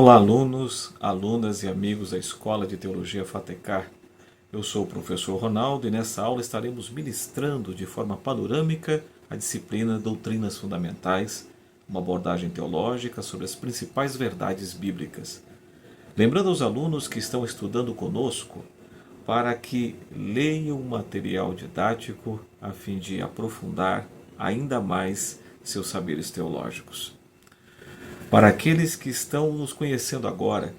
Olá, alunos, alunas e amigos da Escola de Teologia FATECAR. Eu sou o professor Ronaldo e nessa aula estaremos ministrando de forma panorâmica a disciplina Doutrinas Fundamentais, uma abordagem teológica sobre as principais verdades bíblicas. Lembrando aos alunos que estão estudando conosco para que leiam o material didático a fim de aprofundar ainda mais seus saberes teológicos. Para aqueles que estão nos conhecendo agora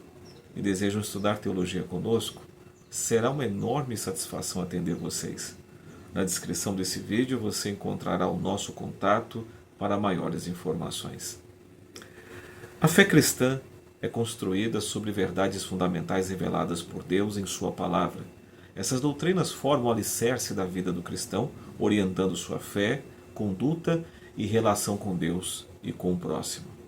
e desejam estudar teologia conosco, será uma enorme satisfação atender vocês. Na descrição desse vídeo você encontrará o nosso contato para maiores informações. A fé cristã é construída sobre verdades fundamentais reveladas por Deus em Sua palavra. Essas doutrinas formam o alicerce da vida do cristão, orientando sua fé, conduta e relação com Deus e com o próximo.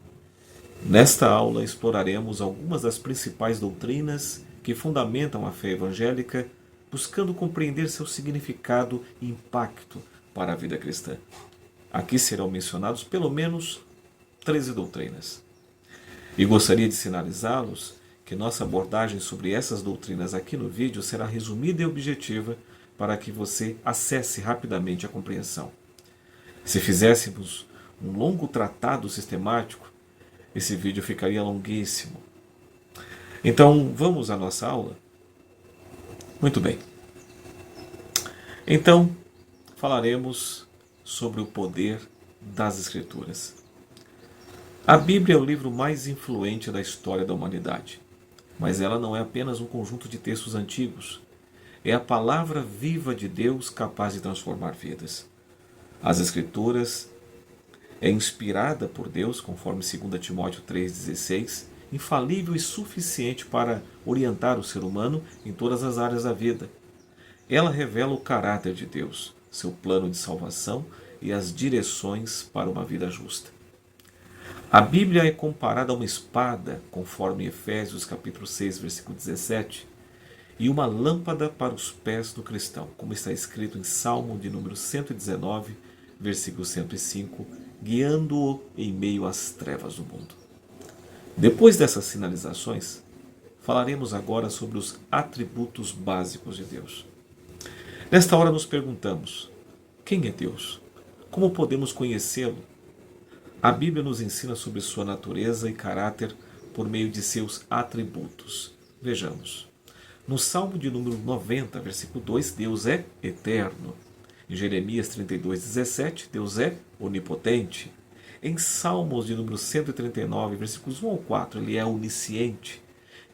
Nesta aula exploraremos algumas das principais doutrinas que fundamentam a fé evangélica, buscando compreender seu significado e impacto para a vida cristã. Aqui serão mencionados pelo menos 13 doutrinas. E gostaria de sinalizá-los que nossa abordagem sobre essas doutrinas aqui no vídeo será resumida e objetiva para que você acesse rapidamente a compreensão. Se fizéssemos um longo tratado sistemático, esse vídeo ficaria longuíssimo. Então, vamos à nossa aula? Muito bem. Então, falaremos sobre o poder das Escrituras. A Bíblia é o livro mais influente da história da humanidade, mas ela não é apenas um conjunto de textos antigos. É a palavra viva de Deus capaz de transformar vidas. As Escrituras é inspirada por Deus, conforme 2 Timóteo 3,16, infalível e suficiente para orientar o ser humano em todas as áreas da vida. Ela revela o caráter de Deus, seu plano de salvação e as direções para uma vida justa. A Bíblia é comparada a uma espada, conforme Efésios capítulo 6, versículo 17, e uma lâmpada para os pés do cristão, como está escrito em Salmo de número 119, versículo 105, guiando-o em meio às trevas do mundo. Depois dessas sinalizações, falaremos agora sobre os atributos básicos de Deus. Nesta hora nos perguntamos: quem é Deus? Como podemos conhecê-lo? A Bíblia nos ensina sobre sua natureza e caráter por meio de seus atributos. Vejamos. No Salmo de número 90, versículo 2, Deus é eterno. Em Jeremias 32:17, Deus é onipotente. Em Salmos de número 139, versículos 1 ao 4, ele é onisciente.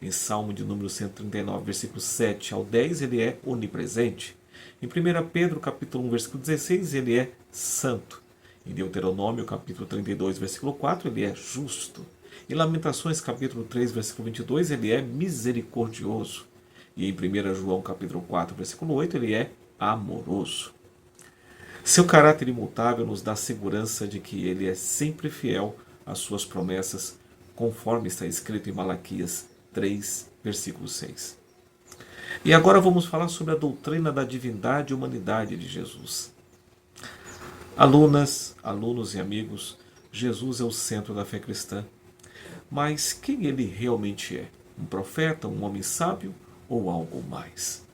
Em Salmo de número 139, versículos 7 ao 10, ele é onipresente. Em 1 Pedro, capítulo 1, versículo 16, ele é santo. Em Deuteronômio, capítulo 32, versículo 4, ele é justo. Em Lamentações, capítulo 3, versículo 22, ele é misericordioso. E em 1 João, capítulo 4, versículo 8, ele é amoroso. Seu caráter imutável nos dá segurança de que ele é sempre fiel às suas promessas, conforme está escrito em Malaquias 3, versículo 6. E agora vamos falar sobre a doutrina da divindade e humanidade de Jesus. Alunas, alunos e amigos, Jesus é o centro da fé cristã. Mas quem ele realmente é? Um profeta, um homem sábio ou algo mais?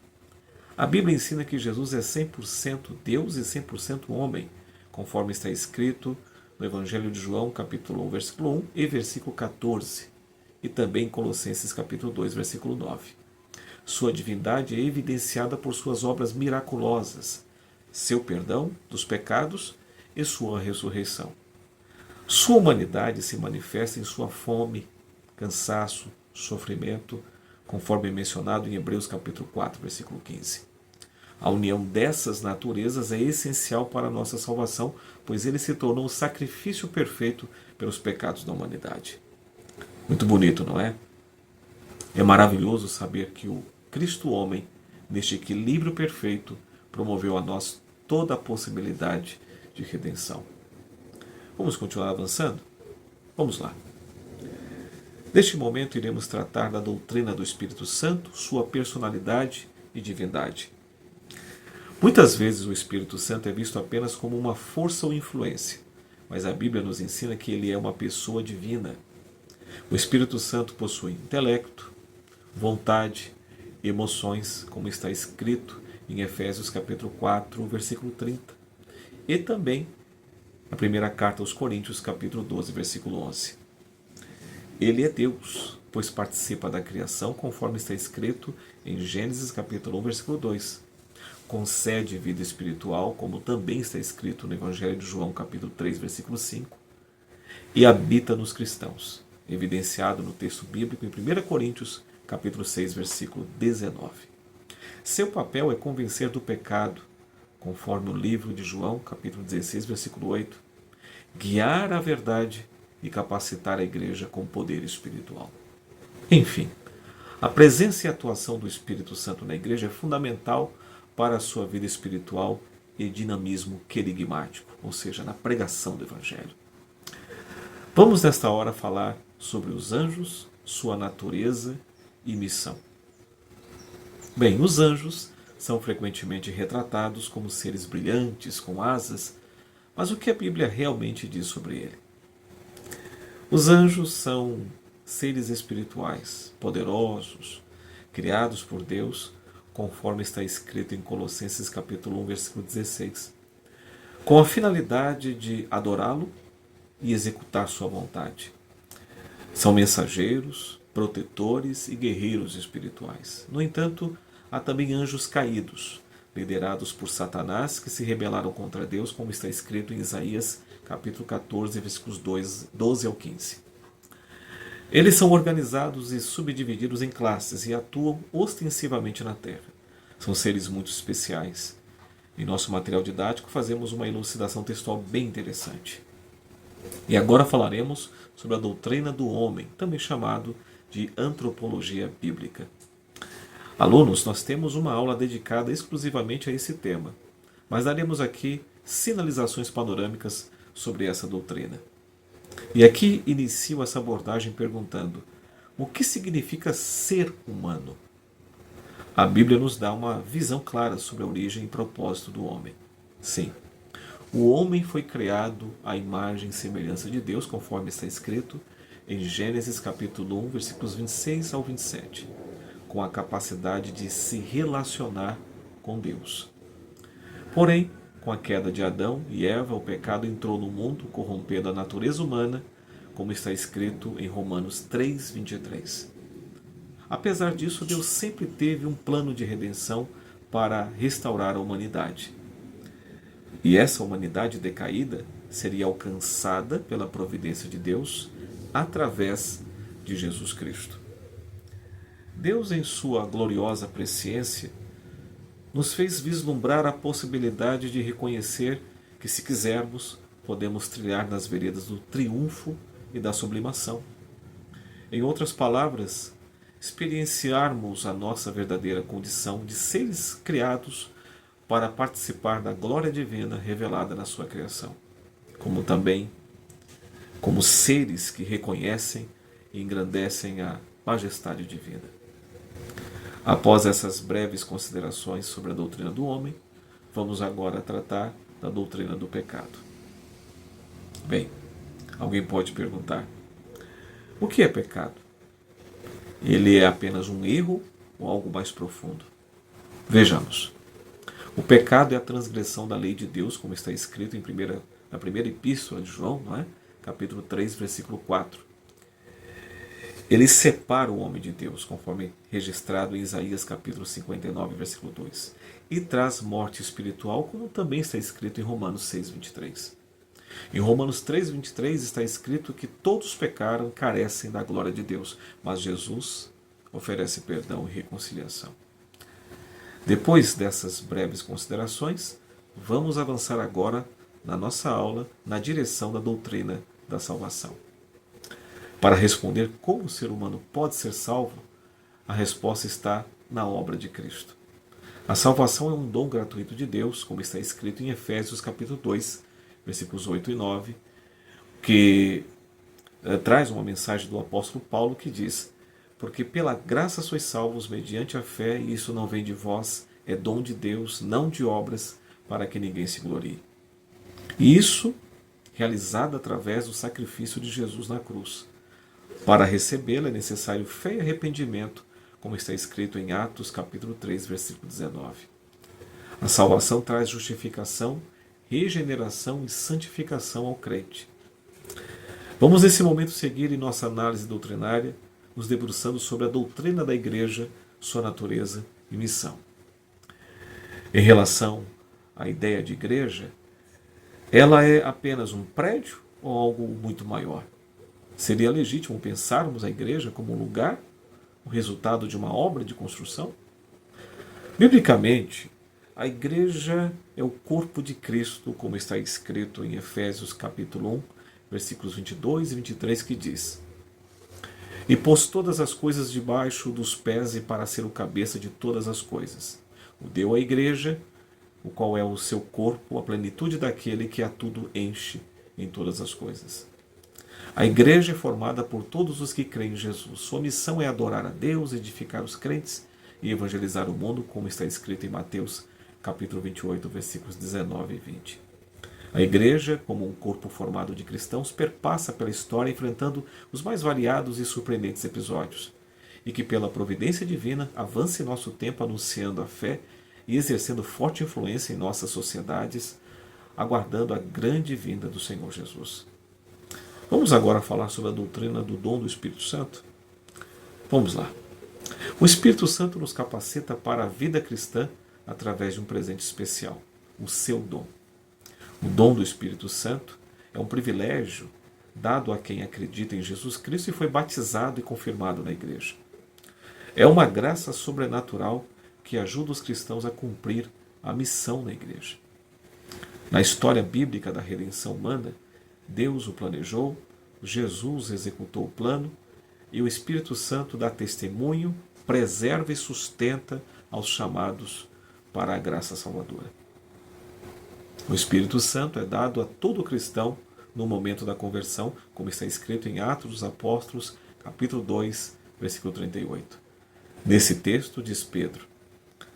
A Bíblia ensina que Jesus é 100% Deus e 100% homem, conforme está escrito no Evangelho de João, capítulo 1, versículo 1 e versículo 14, e também em Colossenses, capítulo 2, versículo 9. Sua divindade é evidenciada por suas obras miraculosas, seu perdão dos pecados e sua ressurreição. Sua humanidade se manifesta em sua fome, cansaço, sofrimento, conforme mencionado em Hebreus capítulo 4, versículo 15. A união dessas naturezas é essencial para a nossa salvação, pois ele se tornou o sacrifício perfeito pelos pecados da humanidade. Muito bonito, não é? É maravilhoso saber que o Cristo homem, neste equilíbrio perfeito, promoveu a nós toda a possibilidade de redenção. Vamos continuar avançando? Vamos lá. Neste momento iremos tratar da doutrina do Espírito Santo, sua personalidade e divindade. Muitas vezes o Espírito Santo é visto apenas como uma força ou influência, mas a Bíblia nos ensina que ele é uma pessoa divina. O Espírito Santo possui intelecto, vontade, emoções, como está escrito em Efésios capítulo 4, versículo 30. E também a primeira carta aos Coríntios, capítulo 12, versículo 11. Ele é Deus, pois participa da criação, conforme está escrito em Gênesis capítulo 1, versículo 2. Concede vida espiritual, como também está escrito no Evangelho de João, capítulo 3, versículo 5. E habita nos cristãos, evidenciado no texto bíblico em 1 Coríntios, capítulo 6, versículo 19. Seu papel é convencer do pecado, conforme o livro de João, capítulo 16, versículo 8, guiar a verdade e capacitar a igreja com poder espiritual. Enfim, a presença e atuação do Espírito Santo na igreja é fundamental para a sua vida espiritual e dinamismo querigmático, ou seja, na pregação do Evangelho. Vamos nesta hora falar sobre os anjos, sua natureza e missão. Bem, os anjos são frequentemente retratados como seres brilhantes, com asas, mas o que a Bíblia realmente diz sobre ele? Os anjos são seres espirituais, poderosos, criados por Deus, conforme está escrito em Colossenses capítulo 1, versículo 16, com a finalidade de adorá-lo e executar sua vontade. São mensageiros, protetores e guerreiros espirituais. No entanto, há também anjos caídos, liderados por Satanás, que se rebelaram contra Deus, como está escrito em Isaías capítulo 14, versículos 12 ao 15. Eles são organizados e subdivididos em classes e atuam ostensivamente na Terra. São seres muito especiais. Em nosso material didático fazemos uma elucidação textual bem interessante. E agora falaremos sobre a doutrina do homem, também chamado de antropologia bíblica. Alunos, nós temos uma aula dedicada exclusivamente a esse tema, mas daremos aqui sinalizações panorâmicas sobre essa doutrina. E aqui inicio essa abordagem perguntando: o que significa ser humano? A Bíblia nos dá uma visão clara sobre a origem e propósito do homem. Sim, o homem foi criado à imagem e semelhança de Deus, conforme está escrito em Gênesis capítulo 1, versículos 26 ao 27, com a capacidade de se relacionar com Deus. Porém, com a queda de Adão e Eva, o pecado entrou no mundo, corrompendo a natureza humana, como está escrito em Romanos 3, 23. Apesar disso, Deus sempre teve um plano de redenção para restaurar a humanidade. E essa humanidade decaída seria alcançada pela providência de Deus através de Jesus Cristo. Deus, em sua gloriosa presciência, nos fez vislumbrar a possibilidade de reconhecer que, se quisermos, podemos trilhar nas veredas do triunfo e da sublimação. Em outras palavras, experienciarmos a nossa verdadeira condição de seres criados para participar da glória divina revelada na sua criação, como também como seres que reconhecem e engrandecem a majestade divina. Após essas breves considerações sobre a doutrina do homem, vamos agora tratar da doutrina do pecado. Bem, alguém pode perguntar: o que é pecado? Ele é apenas um erro ou algo mais profundo? Vejamos. O pecado é a transgressão da lei de Deus, como está escrito na primeira epístola de João, não é? Capítulo 3, versículo 4. Ele separa o homem de Deus, conforme registrado em Isaías capítulo 59, versículo 2, e traz morte espiritual, como também está escrito em Romanos 6, 23. Em Romanos 3, 23 está escrito que todos pecaram e carecem da glória de Deus, mas Jesus oferece perdão e reconciliação. Depois dessas breves considerações, vamos avançar agora na nossa aula na direção da doutrina da salvação. Para responder como o ser humano pode ser salvo, a resposta está na obra de Cristo. A salvação é um dom gratuito de Deus, como está escrito em Efésios capítulo 2, versículos 8 e 9, que traz uma mensagem do apóstolo Paulo que diz: porque pela graça sois salvos mediante a fé, e isso não vem de vós, é dom de Deus, não de obras, para que ninguém se glorie. E isso realizado através do sacrifício de Jesus na cruz. Para recebê-la é necessário fé e arrependimento, como está escrito em Atos capítulo 3, versículo 19. A salvação traz justificação, regeneração e santificação ao crente. Vamos nesse momento seguir em nossa análise doutrinária, nos debruçando sobre a doutrina da Igreja, sua natureza e missão. Em relação à ideia de igreja, ela é apenas um prédio ou algo muito maior? Seria legítimo pensarmos a igreja como um lugar, o resultado de uma obra de construção? Biblicamente, a igreja é o corpo de Cristo, como está escrito em Efésios capítulo 1, versículos 22 e 23, que diz: E pôs todas as coisas debaixo dos pés e para ser o cabeça de todas as coisas. O deu à igreja, o qual é o seu corpo, a plenitude daquele que a tudo enche em todas as coisas. A igreja é formada por todos os que creem em Jesus. Sua missão é adorar a Deus, edificar os crentes e evangelizar o mundo, como está escrito em Mateus capítulo 28, versículos 19 e 20. A igreja, como um corpo formado de cristãos, perpassa pela história enfrentando os mais variados e surpreendentes episódios, e que pela providência divina avança em nosso tempo anunciando a fé e exercendo forte influência em nossas sociedades, aguardando a grande vinda do Senhor Jesus. Vamos agora falar sobre a doutrina do dom do Espírito Santo? Vamos lá. O Espírito Santo nos capacita para a vida cristã através de um presente especial, o seu dom. O dom do Espírito Santo é um privilégio dado a quem acredita em Jesus Cristo e foi batizado e confirmado na igreja. É uma graça sobrenatural que ajuda os cristãos a cumprir a missão na igreja. Na história bíblica da redenção humana, Deus o planejou, Jesus executou o plano e o Espírito Santo dá testemunho, preserva e sustenta aos chamados para a graça salvadora. O Espírito Santo é dado a todo cristão no momento da conversão, como está escrito em Atos dos Apóstolos, capítulo 2, versículo 38. Nesse texto diz Pedro: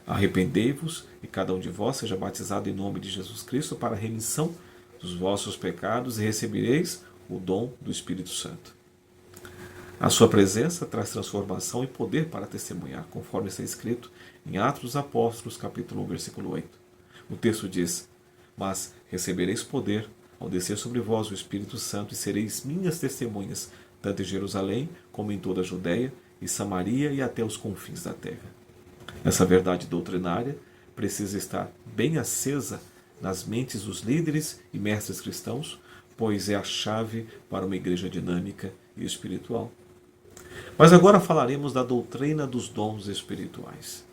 Arrependei-vos e cada um de vós seja batizado em nome de Jesus Cristo para a remissão dos vossos pecados e recebereis o dom do Espírito Santo. A sua presença traz transformação e poder para testemunhar, conforme está escrito em Atos dos Apóstolos, capítulo 1, versículo 8. O texto diz: Mas recebereis poder ao descer sobre vós o Espírito Santo e sereis minhas testemunhas, tanto em Jerusalém como em toda a Judéia e Samaria e até os confins da terra. Essa verdade doutrinária precisa estar bem acesa nas mentes dos líderes e mestres cristãos, pois é a chave para uma igreja dinâmica e espiritual. Mas agora falaremos da doutrina dos dons espirituais.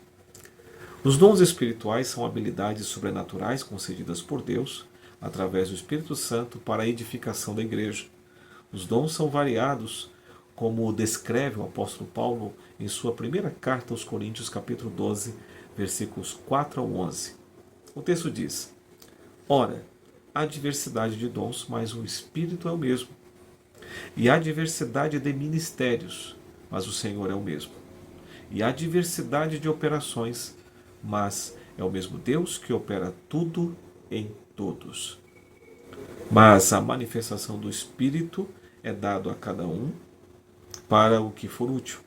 Os dons espirituais são habilidades sobrenaturais concedidas por Deus, através do Espírito Santo, para a edificação da igreja. Os dons são variados, como descreve o apóstolo Paulo em sua primeira carta aos Coríntios, capítulo 12, versículos 4 ao 11. O texto diz: Ora, há diversidade de dons, mas o Espírito é o mesmo. E há diversidade de ministérios, mas o Senhor é o mesmo. E há diversidade de operações, mas é o mesmo Deus que opera tudo em todos. Mas a manifestação do Espírito é dado a cada um para o que for útil.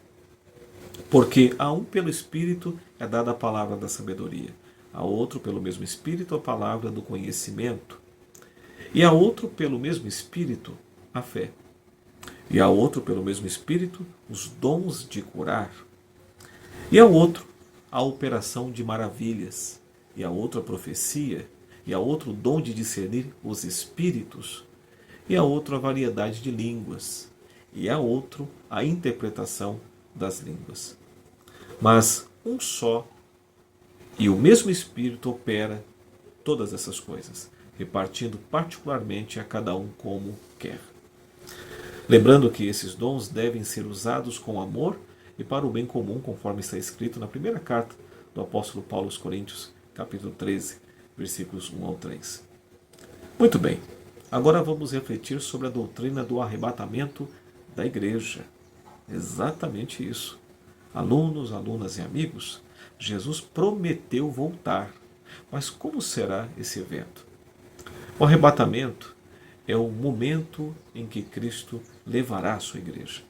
Porque a um pelo Espírito é dada a palavra da sabedoria, a outro pelo mesmo Espírito a palavra do conhecimento, e a outro pelo mesmo Espírito a fé, e a outro pelo mesmo Espírito os dons de curar, e a outro a operação de maravilhas, e a outro a profecia, e a outro o dom de discernir os espíritos, e a outro a variedade de línguas, e a outro a interpretação das línguas. Mas um só e o mesmo Espírito opera todas essas coisas, repartindo particularmente a cada um como quer. Lembrando que esses dons devem ser usados com amor e para o bem comum, conforme está escrito na primeira carta do apóstolo Paulo aos Coríntios, capítulo 13, versículos 1 ao 3. Muito bem, agora vamos refletir sobre a doutrina do arrebatamento da igreja. Exatamente isso. Alunos, alunas e amigos, Jesus prometeu voltar. Mas como será esse evento? O arrebatamento é o momento em que Cristo levará a sua igreja.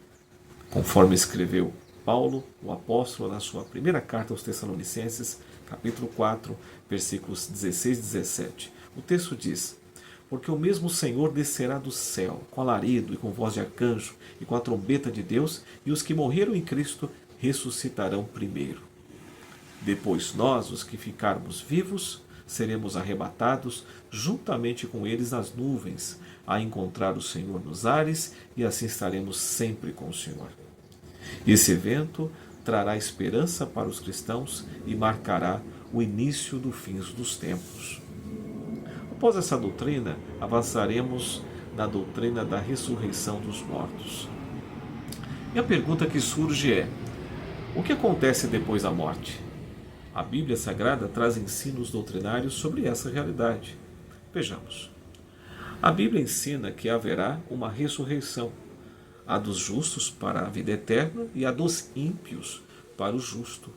Conforme escreveu Paulo, o apóstolo, na sua primeira carta aos Tessalonicenses, capítulo 4, versículos 16 e 17. O texto diz: porque o mesmo Senhor descerá do céu, com alarido e com voz de arcanjo, e com a trombeta de Deus, e os que morreram em Cristo ressuscitarão primeiro. Depois nós, os que ficarmos vivos, seremos arrebatados juntamente com eles nas nuvens, a encontrar o Senhor nos ares, e assim estaremos sempre com o Senhor. Esse evento trará esperança para os cristãos e marcará o início do fim dos tempos. Após essa doutrina, avançaremos na doutrina da ressurreição dos mortos. E a pergunta que surge é: o que acontece depois da morte? A Bíblia Sagrada traz ensinos doutrinários sobre essa realidade. Vejamos. A Bíblia ensina que haverá uma ressurreição, a dos justos para a vida eterna e a dos ímpios para o justo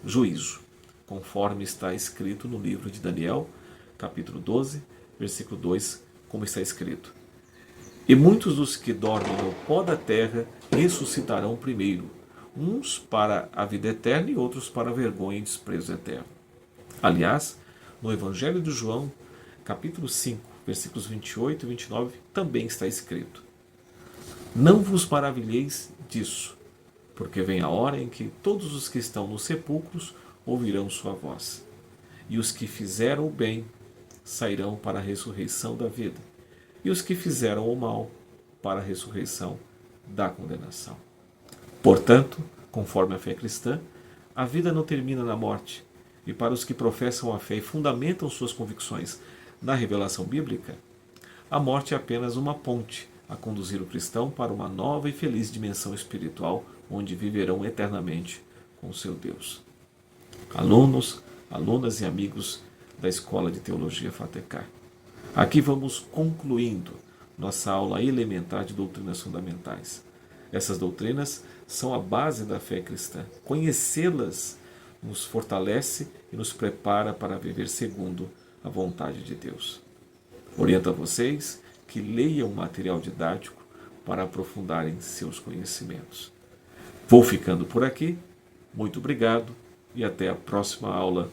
juízo, conforme está escrito no livro de Daniel, capítulo 12, versículo 2, como está escrito: e muitos dos que dormem no pó da terra ressuscitarão primeiro, uns para a vida eterna e outros para a vergonha e desprezo eterno. Aliás, no Evangelho de João, capítulo 5, versículos 28 e 29, também está escrito: não vos maravilheis disso, porque vem a hora em que todos os que estão nos sepulcros ouvirão sua voz, e os que fizeram o bem sairão para a ressurreição da vida, e os que fizeram o mal para a ressurreição da condenação. Portanto, conforme a fé cristã, a vida não termina na morte, e para os que professam a fé e fundamentam suas convicções na revelação bíblica, a morte é apenas uma ponte a conduzir o cristão para uma nova e feliz dimensão espiritual, onde viverão eternamente com o seu Deus. Alunos, alunas e amigos da Escola de Teologia FATECAR. Aqui vamos concluindo nossa aula elementar de doutrinas fundamentais. Essas doutrinas são a base da fé cristã. Conhecê-las nos fortalece e nos prepara para viver segundo a vontade de Deus. Oriento a vocês que leiam o material didático para aprofundarem seus conhecimentos. Vou ficando por aqui. Muito obrigado e até a próxima aula.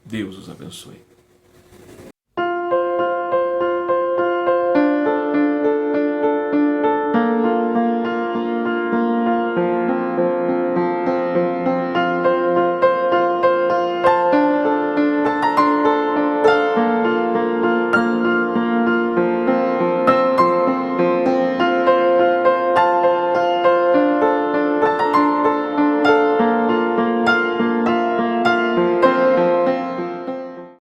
Deus os abençoe.